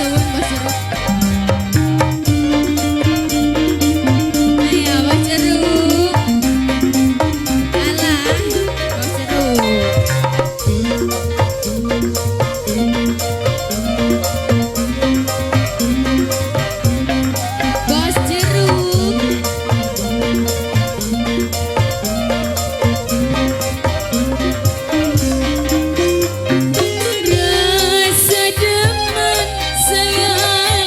suwun Bos Jeruk. Ayo Bos Jeruk. Alah, Bos Jeruk. Bos Jeruk. Rasa demen saya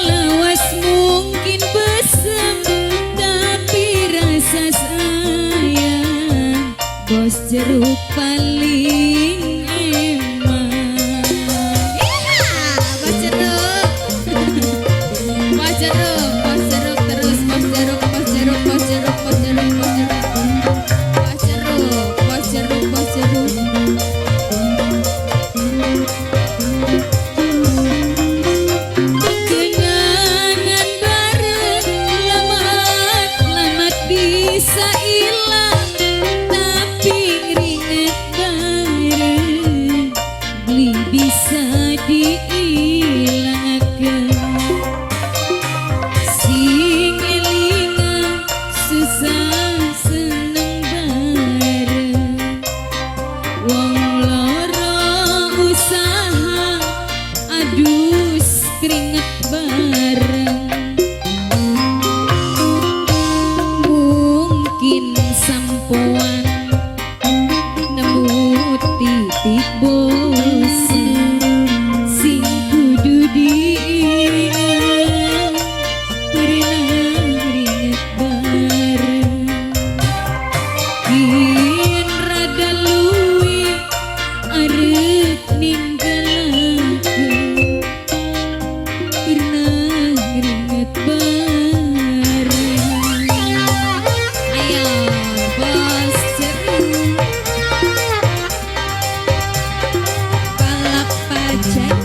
lawas mungkin besem, tapi rasa sayang Bos Jeruk paling eman. Iya, Bos Jeruk. Bos Jeruk, Bos Jeruk terus Bos Jeruk, Bos Jeruk, Bos Jeruk, Bos Jeruk, Bos Jeruk. Bos Jeruk, Bos Jeruk, Bos Jeruk. Kenangan bareng lamat bisa ilang, tapi ngeringet bareng beli bisa diilangkan. Sing elingan susah seneng bareng, wong loro usaha adus keringet bareng. Mungkin sampoan nemu titik bosen, sing kudu diingat pernah ringet bareng. Yen rada luwih arep ninggalakeun, pernah ringet bareng. Ayo Bos Jeruk. Balap Pajan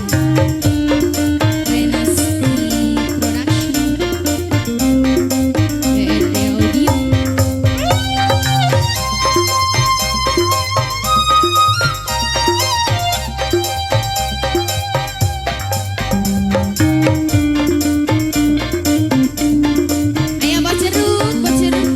Dynasty Production BRD Audio. Ayo Bos Jeruk, Bos Jeruk.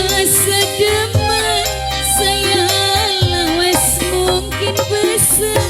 Rasa demen saya lawas mungkin besar,